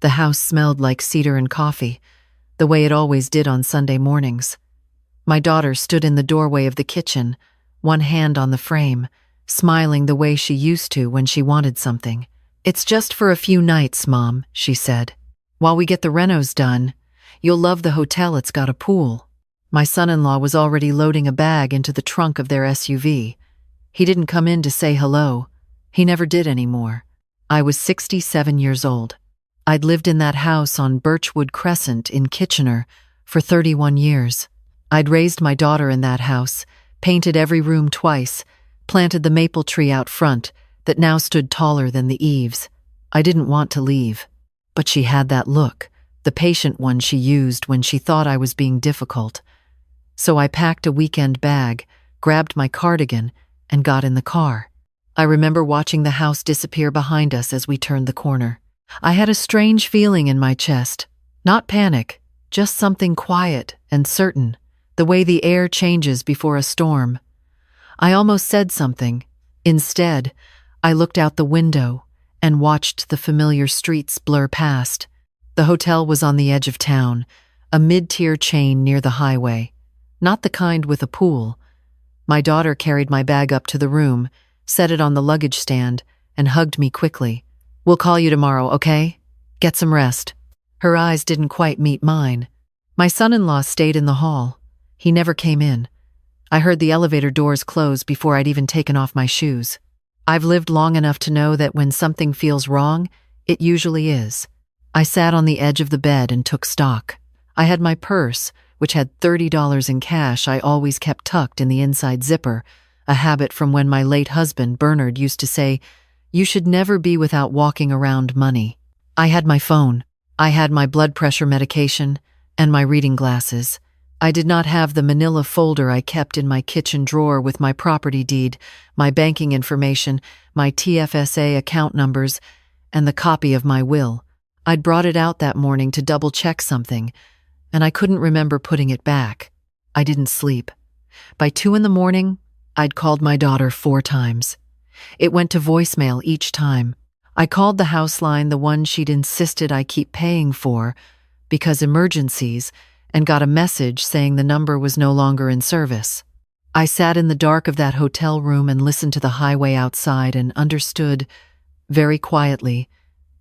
The house smelled like cedar and coffee, the way it always did on Sunday mornings. My daughter stood in the doorway of the kitchen, one hand on the frame, smiling the way she used to when she wanted something. "It's just for a few nights, Mom," she said. "While we get the renos done, you'll love the hotel, it's got a pool." My son-in-law was already loading a bag into the trunk of their SUV. He didn't come in to say hello. He never did anymore. I was 67 years old. I'd lived in that house on Birchwood Crescent in Kitchener for 31 years. I'd raised my daughter in that house, painted every room twice, planted the maple tree out front that now stood taller than the eaves. I didn't want to leave, but she had that look, the patient one she used when she thought I was being difficult. So I packed a weekend bag, grabbed my cardigan, and got in the car. I remember watching the house disappear behind us as we turned the corner. I had a strange feeling in my chest. Not panic, just something quiet and certain, the way the air changes before a storm. I almost said something. Instead, I looked out the window and watched the familiar streets blur past. The hotel was on the edge of town, a mid-tier chain near the highway. Not the kind with a pool. My daughter carried my bag up to the room, set it on the luggage stand, and hugged me quickly. "We'll call you tomorrow, okay? Get some rest." Her eyes didn't quite meet mine. My son-in-law stayed in the hall. He never came in. I heard the elevator doors close before I'd even taken off my shoes. I've lived long enough to know that when something feels wrong, it usually is. I sat on the edge of the bed and took stock. I had my purse, which had $30 in cash I always kept tucked in the inside zipper, a habit from when my late husband, Bernard, used to say, "You should never be without walking around money." I had my phone. I had my blood pressure medication and my reading glasses. I did not have the manila folder I kept in my kitchen drawer with my property deed, my banking information, my TFSA account numbers, and the copy of my will. I'd brought it out that morning to double-check something, and I couldn't remember putting it back. I didn't sleep. By 2 a.m, I'd called my daughter 4 times. It went to voicemail each time. I called the house line, the one she'd insisted I keep paying for, because emergencies, and got a message saying the number was no longer in service. I sat in the dark of that hotel room and listened to the highway outside and understood, very quietly,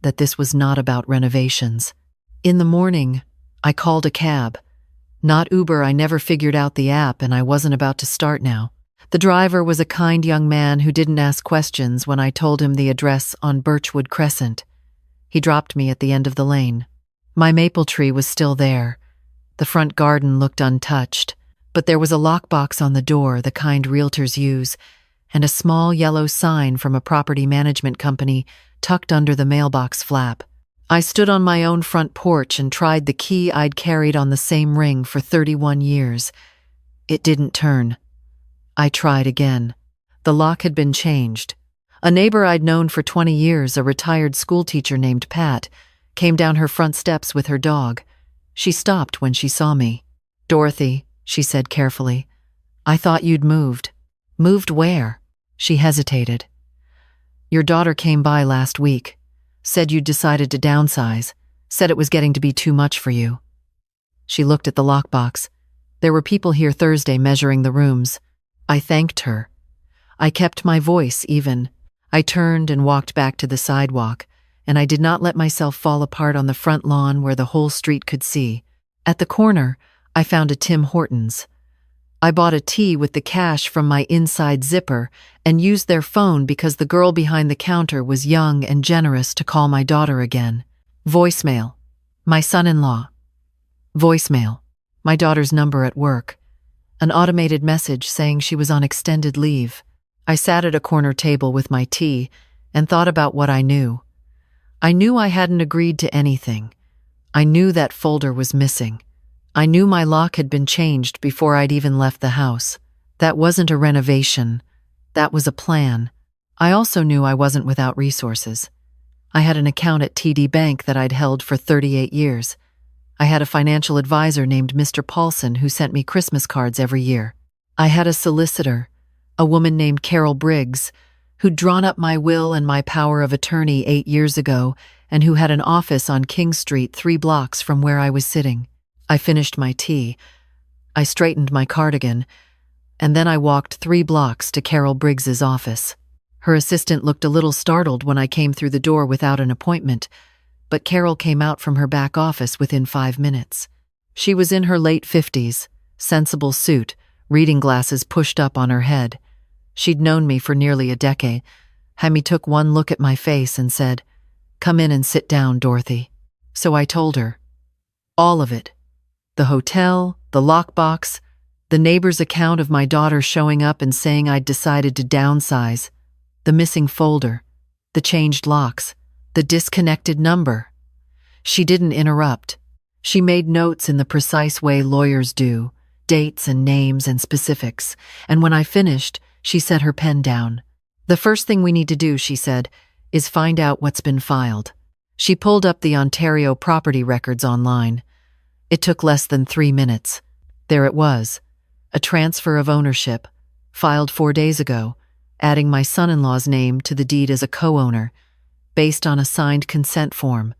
that this was not about renovations. In the morning, I called a cab. Not Uber, I never figured out the app and I wasn't about to start now. The driver was a kind young man who didn't ask questions when I told him the address on Birchwood Crescent. He dropped me at the end of the lane. My maple tree was still there. The front garden looked untouched, but there was a lockbox on the door, the kind realtors use, and a small yellow sign from a property management company tucked under the mailbox flap. I stood on my own front porch and tried the key I'd carried on the same ring for 31 years. It didn't turn. I tried again. The lock had been changed. A neighbor I'd known for 20 years, a retired schoolteacher named Pat, came down her front steps with her dog. She stopped when she saw me. "Dorothy," she said carefully, "I thought you'd moved." "Moved where?" She hesitated. "Your daughter came by last week. Said you'd decided to downsize. Said it was getting to be too much for you." She looked at the lockbox. There were people here Thursday measuring the rooms. I thanked her. I kept my voice even. I turned and walked back to the sidewalk, and I did not let myself fall apart on the front lawn where the whole street could see. At the corner, I found a Tim Hortons. I bought a tea with the cash from my inside zipper and used their phone because the girl behind the counter was young and generous to call my daughter again. Voicemail. My son-in-law. Voicemail. My daughter's number at work. An automated message saying she was on extended leave. I sat at a corner table with my tea and thought about what I knew. I knew I hadn't agreed to anything. I knew that folder was missing. I knew my lock had been changed before I'd even left the house. That wasn't a renovation. That was a plan. I also knew I wasn't without resources. I had an account at TD Bank that I'd held for 38 years. I had a financial advisor named Mr. Paulson who sent me Christmas cards every year. I had a solicitor, a woman named Carol Briggs, who'd drawn up my will and my power of attorney 8 years ago and who had an office on King Street 3 blocks from where I was sitting. I finished my tea. I straightened my cardigan, and then I walked 3 blocks to Carol Briggs's office. Her assistant looked a little startled when I came through the door without an appointment, but Carol came out from her back office within 5 minutes. She was in her late 50s, sensible suit, reading glasses pushed up on her head. She'd known me for nearly a decade. Hemi took one look at my face and said, "Come in and sit down, Dorothy." So I told her. All of it. The hotel, the lockbox, the neighbor's account of my daughter showing up and saying I'd decided to downsize, the missing folder, the changed locks, the disconnected number. She didn't interrupt. She made notes in the precise way lawyers do, dates and names and specifics, and when I finished, she set her pen down. "The first thing we need to do," she said, "is find out what's been filed." She pulled up the Ontario property records online. It took less than 3 minutes. There it was, a transfer of ownership, filed 4 days ago, adding my son-in-law's name to the deed as a co-owner, based on a signed consent form.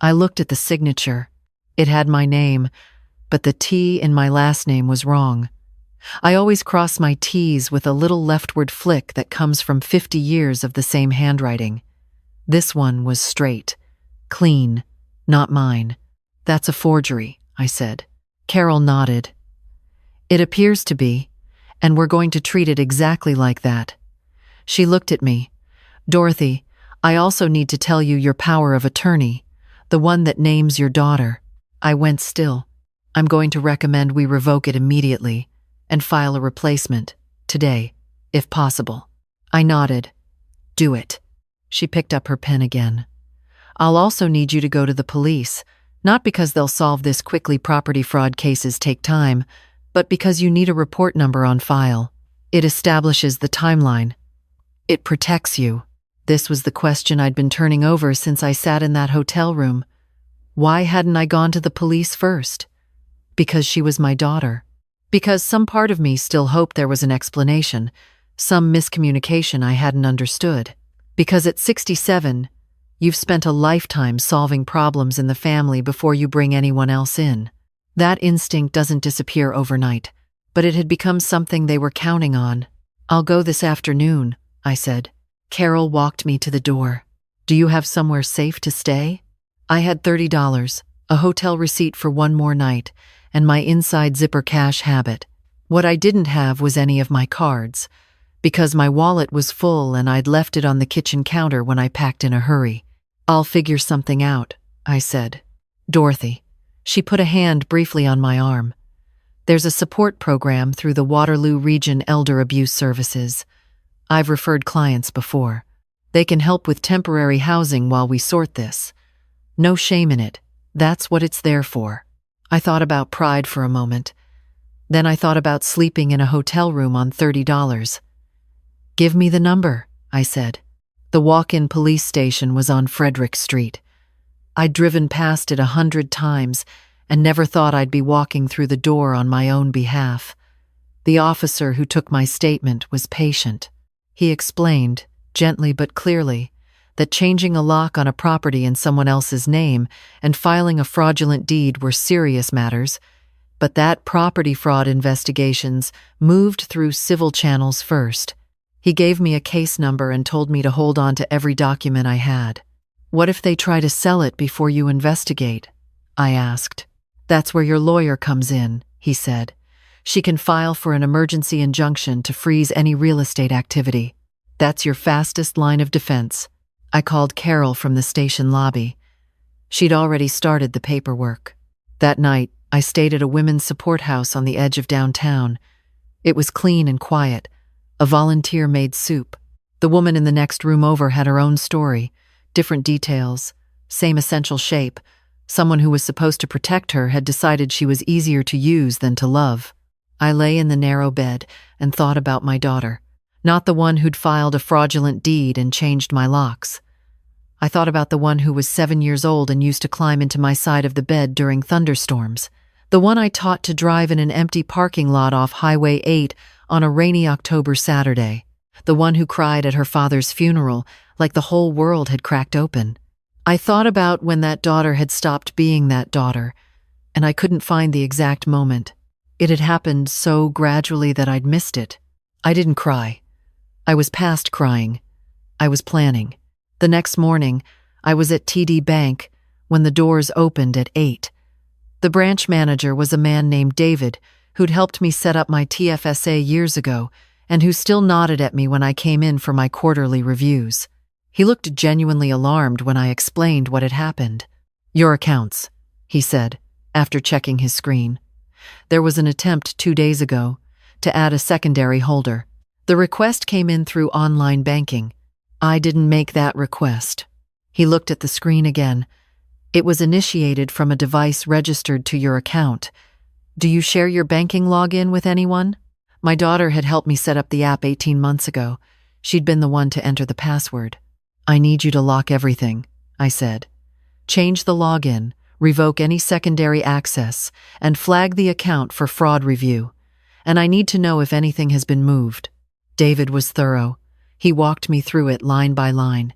I looked at the signature. It had my name, but the T in my last name was wrong. I always cross my T's with a little leftward flick that comes from 50 years of the same handwriting. This one was straight, clean, not mine. "That's a forgery," I said. Carol nodded. "It appears to be, and we're going to treat it exactly like that." She looked at me. "Dorothy, I also need to tell you your power of attorney, the one that names your daughter." I went still. "I'm going to recommend we revoke it immediately and file a replacement, today, if possible." I nodded. "Do it." She picked up her pen again. "I'll also need you to go to the police, not because they'll solve this quickly. Property fraud cases take time, but because you need a report number on file. It establishes the timeline. It protects you." This was the question I'd been turning over since I sat in that hotel room. Why hadn't I gone to the police first? Because she was my daughter. Because some part of me still hoped there was an explanation, some miscommunication I hadn't understood. Because at 67, you've spent a lifetime solving problems in the family before you bring anyone else in. That instinct doesn't disappear overnight, but it had become something they were counting on. "I'll go this afternoon," I said. Carol walked me to the door. "Do you have somewhere safe to stay?" I had $30, a hotel receipt for 1 more night, and my inside zipper cash habit. What I didn't have was any of my cards, because my wallet was full and I'd left it on the kitchen counter when I packed in a hurry. "I'll figure something out," I said. "Dorothy." She put a hand briefly on my arm. "There's a support program through the Waterloo Region Elder Abuse Services. I've referred clients before. They can help with temporary housing while we sort this. No shame in it. That's what it's there for." I thought about pride for a moment. Then I thought about sleeping in a hotel room on $30. "Give me the number," I said. The walk-in police station was on Frederick Street. I'd driven past it 100 times and never thought I'd be walking through the door on my own behalf. The officer who took my statement was patient. He explained, gently but clearly, that changing a lock on a property in someone else's name and filing a fraudulent deed were serious matters, but that property fraud investigations moved through civil channels first. He gave me a case number and told me to hold on to every document I had. "What if they try to sell it before you investigate?" I asked. "That's where your lawyer comes in," he said. "She can file for an emergency injunction to freeze any real estate activity. That's your fastest line of defense." I called Carol from the station lobby. She'd already started the paperwork. That night, I stayed at a women's support house on the edge of downtown. It was clean and quiet. A volunteer made soup. The woman in the next room over had her own story, different details, same essential shape. Someone who was supposed to protect her had decided she was easier to use than to love. I lay in the narrow bed and thought about my daughter, not the one who'd filed a fraudulent deed and changed my locks. I thought about the one who was 7 years old and used to climb into my side of the bed during thunderstorms. The one I taught to drive in an empty parking lot off Highway 8 on a rainy October Saturday. the one who cried at her father's funeral like the whole world had cracked open. I thought about when that daughter had stopped being that daughter, and I couldn't find the exact moment. It had happened so gradually that I'd missed it. I didn't cry. I was past crying. I was planning. The next morning, I was at TD Bank when the doors opened at 8. The branch manager was a man named David who'd helped me set up my TFSA years ago and who still nodded at me when I came in for my quarterly reviews. He looked genuinely alarmed when I explained what had happened. "Your accounts," he said, after checking his screen. "There was an attempt 2 days ago to add a secondary holder. The request came in through online banking. I didn't make that request." He looked at the screen again. "It was initiated from a device registered to your account. Do you share your banking login with anyone?" My daughter had helped me set up the app 18 months ago. She'd been the one to enter the password. "I need you to lock everything," I said. "Change the login, revoke any secondary access, and flag the account for fraud review. And I need to know if anything has been moved." David was thorough. He walked me through it line by line.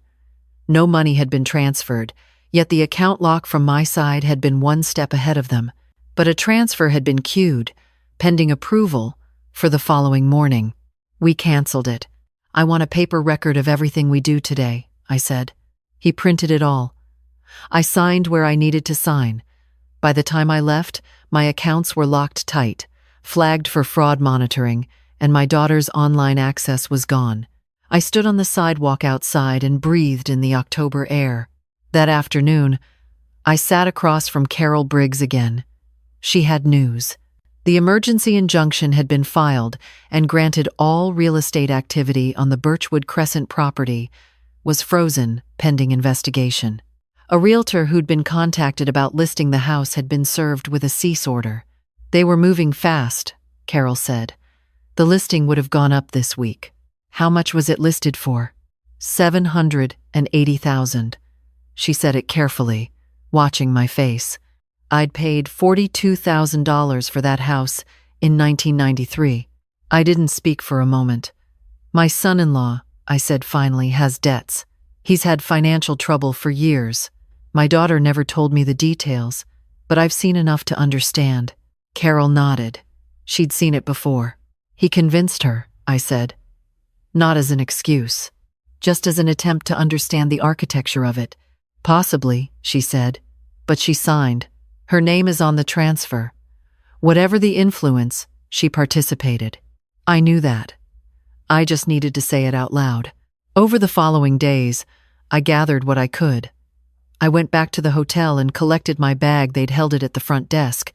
No money had been transferred, yet the account lock from my side had been one step ahead of them. But a transfer had been queued, pending approval, for the following morning. "We canceled it. I want a paper record of everything we do today," I said. He printed it all. I signed where I needed to sign. By the time I left, my accounts were locked tight, flagged for fraud monitoring, and my daughter's online access was gone. I stood on the sidewalk outside and breathed in the October air. That afternoon, I sat across from Carol Briggs again. She had news. The emergency injunction had been filed and granted all real estate activity on the Birchwood Crescent property was frozen pending investigation. A realtor who'd been contacted about listing the house had been served with a cease order. "They were moving fast," Carol said. "The listing would have gone up this week." "How much was it listed for?" "780,000. She said it carefully, watching my face. "I'd paid $42,000 for that house in 1993. I didn't speak for a moment. "My son-in-law," I said finally, "has debts. He's had financial trouble for years. My daughter never told me the details, but I've seen enough to understand." Carol nodded. She'd seen it before. "He convinced her," I said. "Not as an excuse, just as an attempt to understand the architecture of it." "Possibly," she said, "but she signed. Her name is on the transfer. Whatever the influence, she participated." I knew that. I just needed to say it out loud. Over the following days, I gathered what I could. I went back to the hotel and collected my bag. They'd held it at the front desk,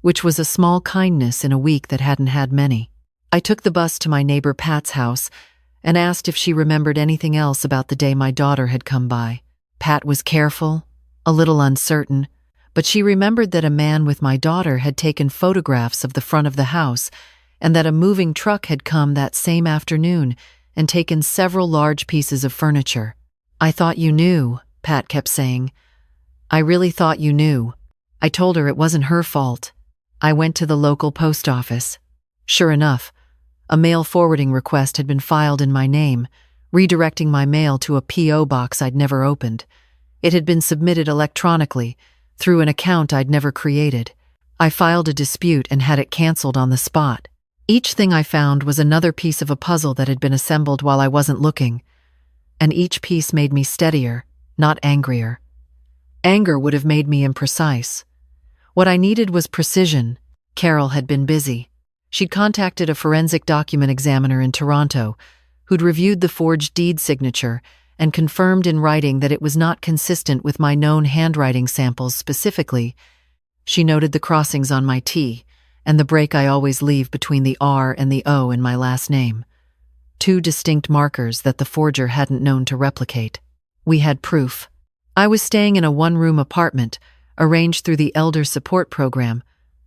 which was a small kindness in a week that hadn't had many. I took the bus to my neighbor Pat's house and asked if she remembered anything else about the day my daughter had come by. Pat was careful, a little uncertain, but she remembered that a man with my daughter had taken photographs of the front of the house and that a moving truck had come that same afternoon and taken several large pieces of furniture. "I thought you knew," Pat kept saying. "I really thought you knew." I told her it wasn't her fault. I went to the local post office. Sure enough, a mail forwarding request had been filed in my name, redirecting my mail to a P.O. box I'd never opened. It had been submitted electronically, through an account I'd never created. I filed a dispute and had it canceled on the spot. Each thing I found was another piece of a puzzle that had been assembled while I wasn't looking, and each piece made me steadier, not angrier. Anger would have made me imprecise. What I needed was precision. Carol had been busy. She'd contacted a forensic document examiner in Toronto, who'd reviewed the forged deed signature and confirmed in writing that it was not consistent with my known handwriting samples. Specifically, she noted the crossings on my T and the break I always leave between the R and the O in my last name. 2 distinct markers that the forger hadn't known to replicate. We had proof. I was staying in a one-room apartment, arranged through the Elder Support Program,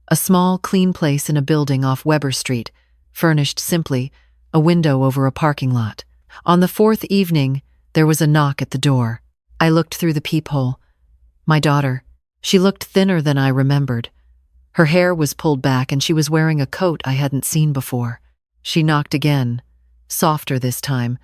a small, clean place in a building off Weber Street, furnished simply, a window over a parking lot. On the 4th evening, there was a knock at the door. I looked through the peephole. My daughter. She looked thinner than I remembered. Her hair was pulled back and she was wearing a coat I hadn't seen before. She knocked again, softer this time,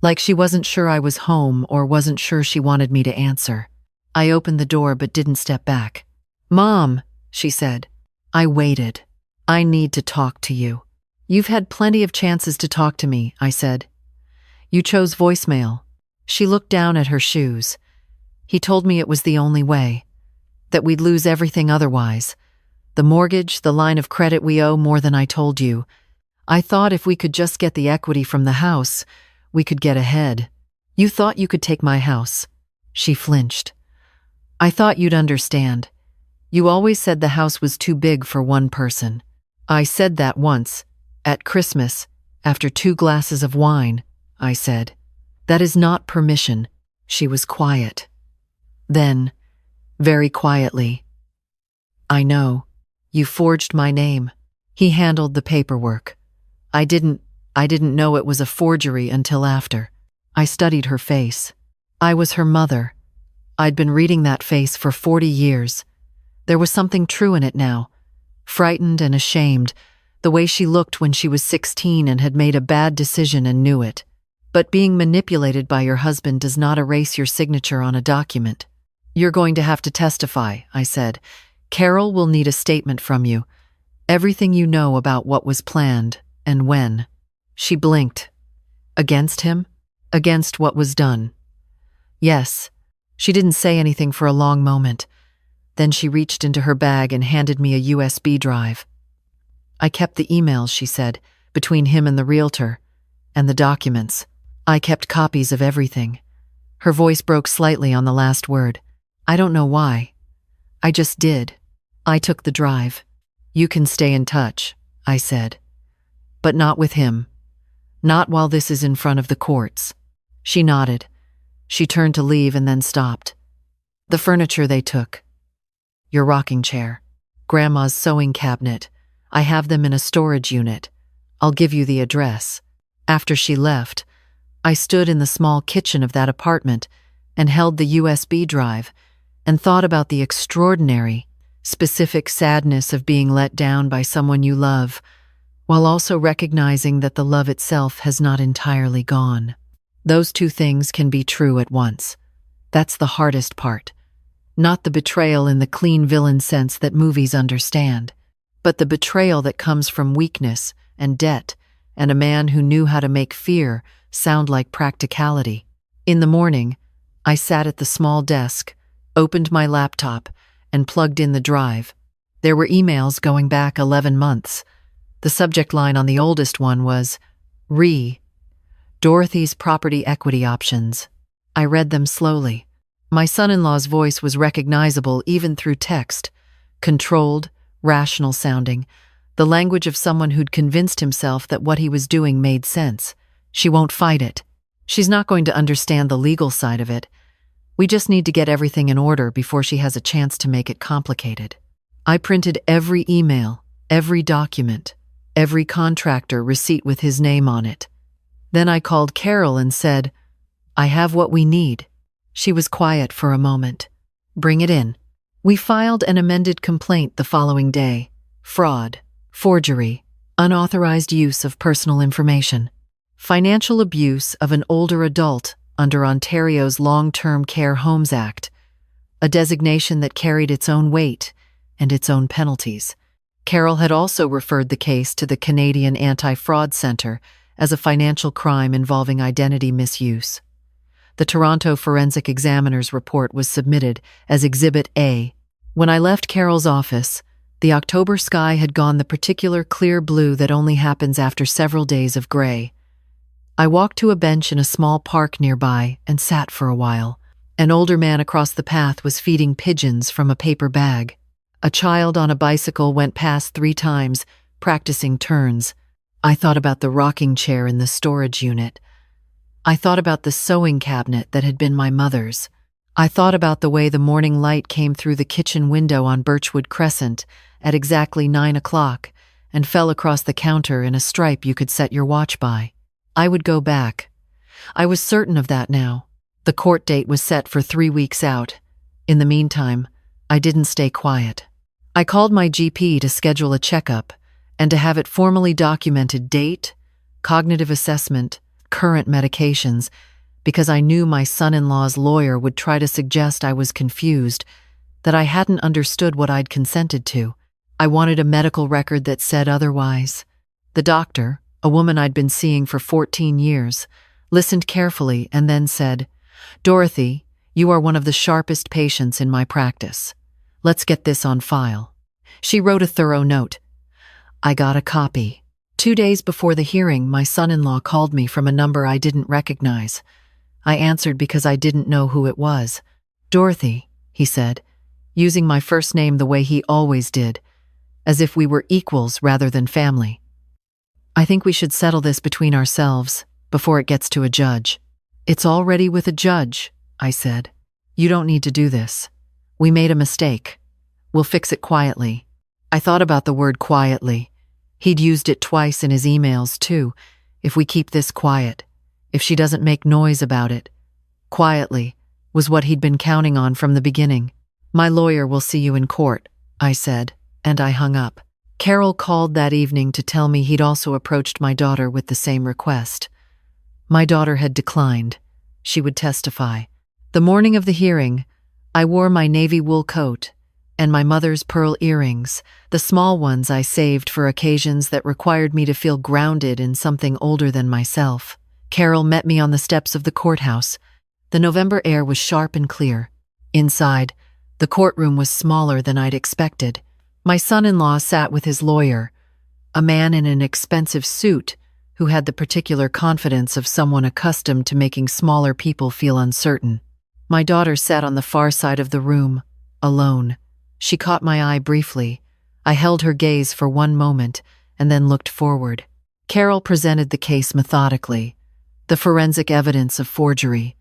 like she wasn't sure I was home or wasn't sure she wanted me to answer. I opened the door but didn't step back. "Mom," she said. I waited. "I need to talk to you." "You've had plenty of chances to talk to me," I said. "You chose voicemail." She looked down at her shoes. "He told me it was the only way, that we'd lose everything otherwise. The mortgage, the line of credit we owe more than I told you. I thought if we could just get the equity from the house, we could get ahead. You thought you could take my house." She flinched. "I thought you'd understand. You always said the house was too big for one person." "I said that once, at Christmas, after 2 glasses of wine," I said. "That is not permission." She was quiet. Then, very quietly, "I know. You forged my name." He handled the paperwork. I didn't know it was a forgery until after. I studied her face. I was her mother. I'd been reading that face for 40 years. There was something true in it now. Frightened and ashamed, the way she looked when she was 16 and had made a bad decision and knew it. But being manipulated by your husband does not erase your signature on a document. "You're going to have to testify," I said. "Carol will need a statement from you. Everything you know about what was planned and when." She blinked. "Against him? Against what was done?" "Yes." She didn't say anything for a long moment. Then she reached into her bag and handed me a USB drive. "I kept the emails," she said, "between him and the realtor, and the documents. I kept copies of everything." Her voice broke slightly on the last word. "I don't know why. I just did. I took the drive." "You can stay in touch," I said. "But not with him. Not while this is in front of the courts." She nodded. She turned to leave and then stopped. "The furniture they took. Your rocking chair. Grandma's sewing cabinet. I have them in a storage unit. I'll give you the address." After she left, I stood in the small kitchen of that apartment and held the USB drive and thought about the extraordinary, specific sadness of being let down by someone you love, while also recognizing that the love itself has not entirely gone. Those two things can be true at once. That's the hardest part. Not the betrayal in the clean villain sense that movies understand, but the betrayal that comes from weakness and debt and a man who knew how to make fear sound like practicality. In the morning, I sat at the small desk, opened my laptop, and plugged in the drive. There were emails going back 11 months. The subject line on the oldest one was, Dorothy's property equity options. I read them slowly. My son-in-law's voice was recognizable even through text, controlled, rational sounding, the language of someone who'd convinced himself that what he was doing made sense. "She won't fight it. She's not going to understand the legal side of it. We just need to get everything in order before she has a chance to make it complicated." I printed every email, every document, every contractor receipt with his name on it. Then I called Carol and said, "I have what we need." She was quiet for a moment. "Bring it in." We filed an amended complaint the following day. Fraud, forgery, unauthorized use of personal information, financial abuse of an older adult under Ontario's Long-Term Care Homes Act, a designation that carried its own weight and its own penalties. Carol had also referred the case to the Canadian Anti-Fraud Centre as a financial crime involving identity misuse. The Toronto Forensic Examiner's report was submitted as Exhibit A. When I left Carol's office, the October sky had gone the particular clear blue that only happens after several days of gray. I walked to a bench in a small park nearby and sat for a while. An older man across the path was feeding pigeons from a paper bag. A child on a bicycle went past 3 times, practicing turns. I thought about the rocking chair in the storage unit. I thought about the sewing cabinet that had been my mother's. I thought about the way the morning light came through the kitchen window on Birchwood Crescent at exactly 9 o'clock and fell across the counter in a stripe you could set your watch by. I would go back. I was certain of that now. The court date was set for 3 weeks out. In the meantime, I didn't stay quiet. I called my GP to schedule a checkup and to have it formally documented date, cognitive assessment, current medications, because I knew my son-in-law's lawyer would try to suggest I was confused, that I hadn't understood what I'd consented to. I wanted a medical record that said otherwise. The doctor, a woman I'd been seeing for 14 years, listened carefully and then said, "Dorothy, you are one of the sharpest patients in my practice. Let's get this on file." She wrote a thorough note. I got a copy. 2 days before the hearing, my son-in-law called me from a number I didn't recognize. I answered because I didn't know who it was. "Dorothy," he said, using my first name the way he always did, as if we were equals rather than family. "I think we should settle this between ourselves before it gets to a judge." "It's already with a judge," I said. "You don't need to do this. We made a mistake. We'll fix it quietly." I thought about the word quietly. He'd used it twice in his emails, too. If we keep this quiet, if she doesn't make noise about it. Quietly was what he'd been counting on from the beginning. "My lawyer will see you in court," I said, and I hung up. Carol called that evening to tell me he'd also approached my daughter with the same request. My daughter had declined. She would testify. The morning of the hearing, I wore my navy wool coat and my mother's pearl earrings, the small ones I saved for occasions that required me to feel grounded in something older than myself. Carol met me on the steps of the courthouse. The November air was sharp and clear. Inside, the courtroom was smaller than I'd expected. My son-in-law sat with his lawyer, a man in an expensive suit who had the particular confidence of someone accustomed to making smaller people feel uncertain. My daughter sat on the far side of the room, alone. She caught my eye briefly. I held her gaze for one moment and then looked forward. Carol presented the case methodically. The forensic evidence of forgery.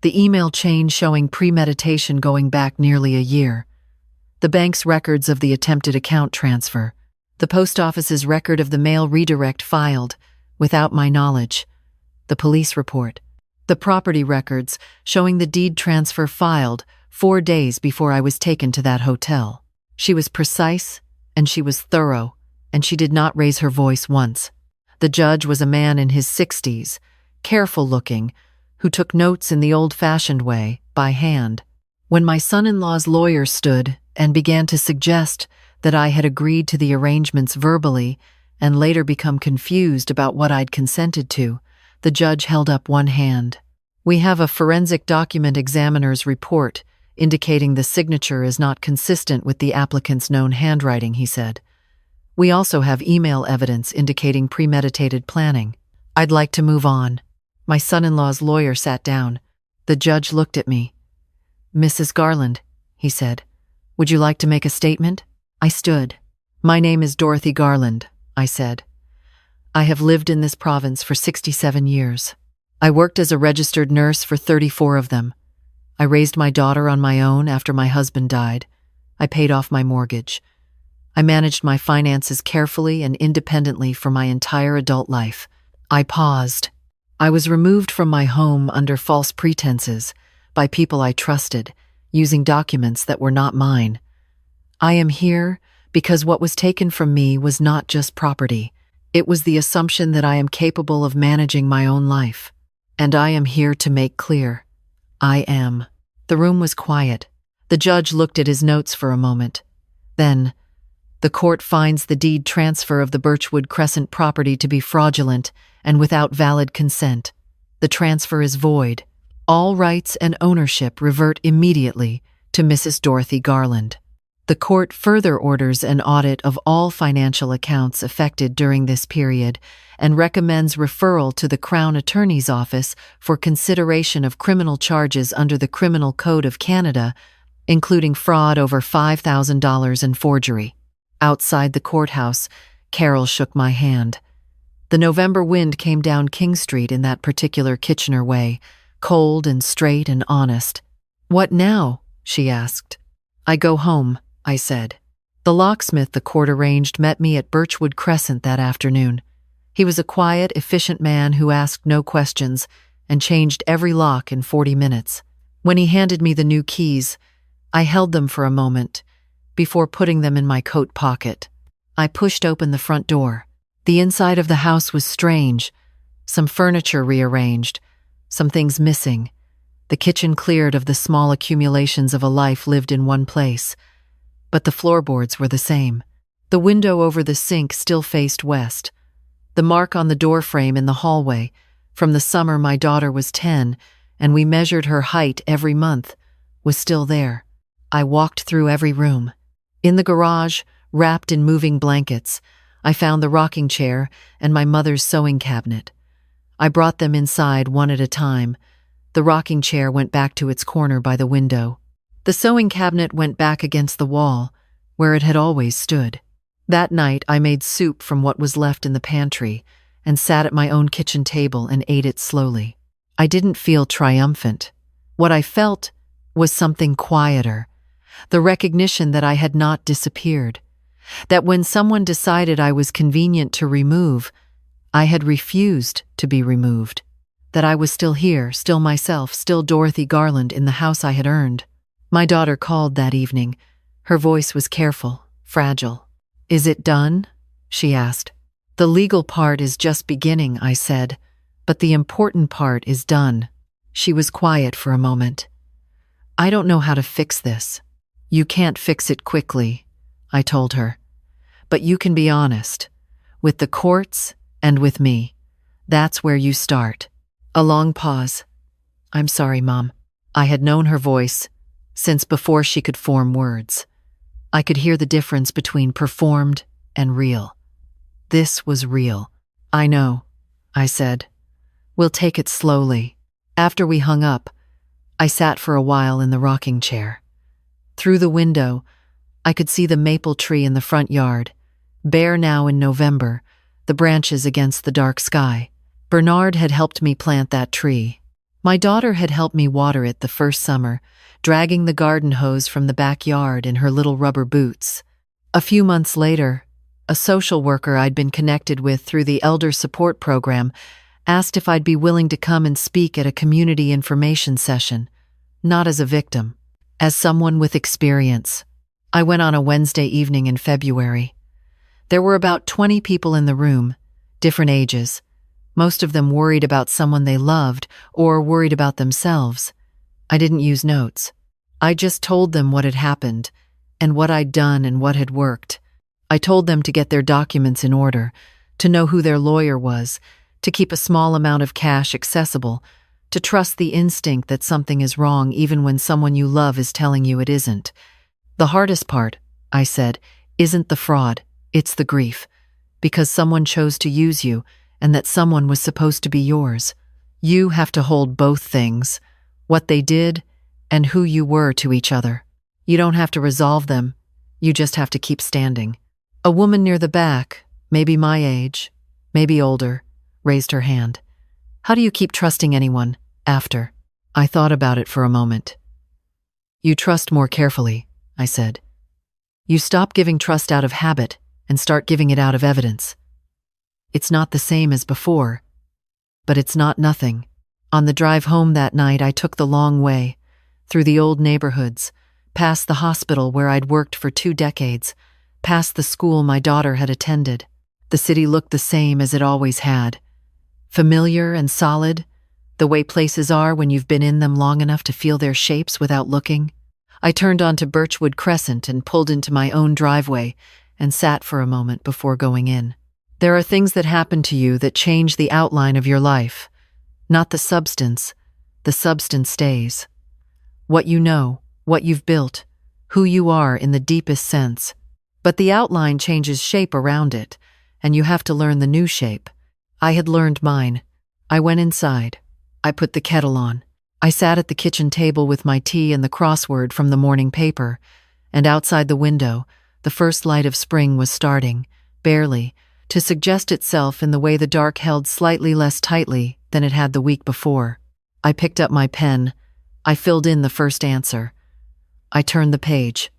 The email chain showing premeditation going back nearly a year. The bank's records of the attempted account transfer. The post office's record of the mail redirect filed, without my knowledge. The police report. The property records showing the deed transfer filed 4 days before I was taken to that hotel. She was precise, and she was thorough, and she did not raise her voice once. The judge was a man in his 60s, careful-looking, who took notes in the old-fashioned way, by hand. When my son-in-law's lawyer stood and began to suggest that I had agreed to the arrangements verbally and later become confused about what I'd consented to, the judge held up one hand. "We have a forensic document examiner's report indicating the signature is not consistent with the applicant's known handwriting," he said. "We also have email evidence indicating premeditated planning. I'd like to move on." My son-in-law's lawyer sat down. The judge looked at me. "Mrs. Garland," he said, "would you like to make a statement?" I stood. "My name is Dorothy Garland," I said. "I have lived in this province for 67 years. I worked as a registered nurse for 34 of them. I raised my daughter on my own after my husband died. I paid off my mortgage. I managed my finances carefully and independently for my entire adult life." I paused. "I was removed from my home under false pretenses by people I trusted, using documents that were not mine. I am here because what was taken from me was not just property. It was the assumption that I am capable of managing my own life. And I am here to make clear, I am." The room was quiet. The judge looked at his notes for a moment. Then, "The court finds the deed transfer of the Birchwood Crescent property to be fraudulent and without valid consent. The transfer is void. All rights and ownership revert immediately to Mrs. Dorothy Garland." The court further orders an audit of all financial accounts affected during this period and recommends referral to the Crown Attorney's Office for consideration of criminal charges under the Criminal Code of Canada, including fraud over $5,000 and forgery. Outside the courthouse, Carol shook my hand. The November wind came down King Street in that particular Kitchener way, cold and straight and honest. "What now?" she asked. "I go home," I said. The locksmith the court arranged met me at Birchwood Crescent that afternoon. He was a quiet, efficient man who asked no questions and changed every lock in 40 minutes. When he handed me the new keys, I held them for a moment before putting them in my coat pocket. I pushed open the front door. The inside of the house was strange, some furniture rearranged, some things missing. The kitchen cleared of the small accumulations of a life lived in one place. But the floorboards were the same. The window over the sink still faced west. The mark on the doorframe in the hallway, from the summer my daughter was 10, and we measured her height every month, was still there. I walked through every room. In the garage, wrapped in moving blankets, I found the rocking chair and my mother's sewing cabinet. I brought them inside one at a time. The rocking chair went back to its corner by the window. The sewing cabinet went back against the wall, where it had always stood. That night I made soup from what was left in the pantry and sat at my own kitchen table and ate it slowly. I didn't feel triumphant. What I felt was something quieter, the recognition that I had not disappeared, that when someone decided I was convenient to remove, I had refused to be removed, that I was still here, still myself, still Dorothy Garland in the house I had earned. My daughter called that evening. Her voice was careful, fragile. "Is it done?" she asked. "The legal part is just beginning," I said, "but the important part is done." She was quiet for a moment. "I don't know how to fix this." "You can't fix it quickly," I told her. "But you can be honest. With the courts and with me. That's where you start." A long pause. "I'm sorry, Mom." I had known her voice since before she could form words. I could hear the difference between performed and real. This was real. "I know," I said. "We'll take it slowly." After we hung up, I sat for a while in the rocking chair. Through the window, I could see the maple tree in the front yard, bare now in November, the branches against the dark sky. Bernard had helped me plant that tree. My daughter had helped me water it the first summer, dragging the garden hose from the backyard in her little rubber boots. A few months later, a social worker I'd been connected with through the Elder Support Program asked if I'd be willing to come and speak at a community information session, not as a victim, as someone with experience. I went on a Wednesday evening in February. There were about 20 people in the room, different ages, most of them worried about someone they loved or worried about themselves. I didn't use notes. I just told them what had happened and what I'd done and what had worked. I told them to get their documents in order, to know who their lawyer was, to keep a small amount of cash accessible, to trust the instinct that something is wrong even when someone you love is telling you it isn't. The hardest part, I said, isn't the fraud, it's the grief, because someone chose to use you and that someone was supposed to be yours. You have to hold both things, what they did and who you were to each other. You don't have to resolve them, you just have to keep standing. A woman near the back, maybe my age, maybe older, raised her hand. "How do you keep trusting anyone after?" I thought about it for a moment. "You trust more carefully," I said. "You stop giving trust out of habit and start giving it out of evidence. It's not the same as before, but it's not nothing." On the drive home that night, I took the long way, through the old neighborhoods, past the hospital where I'd worked for 2 decades, past the school my daughter had attended. The city looked the same as it always had. Familiar and solid, the way places are when you've been in them long enough to feel their shapes without looking. I turned onto Birchwood Crescent and pulled into my own driveway and sat for a moment before going in. There are things that happen to you that change the outline of your life, not the substance. The substance stays. What you know, what you've built, who you are in the deepest sense. But the outline changes shape around it, and you have to learn the new shape. I had learned mine. I went inside. I put the kettle on. I sat at the kitchen table with my tea and the crossword from the morning paper, and outside the window, the first light of spring was starting, barely, to suggest itself in the way the dark held slightly less tightly than it had the week before. I picked up my pen. I filled in the first answer. I turned the page.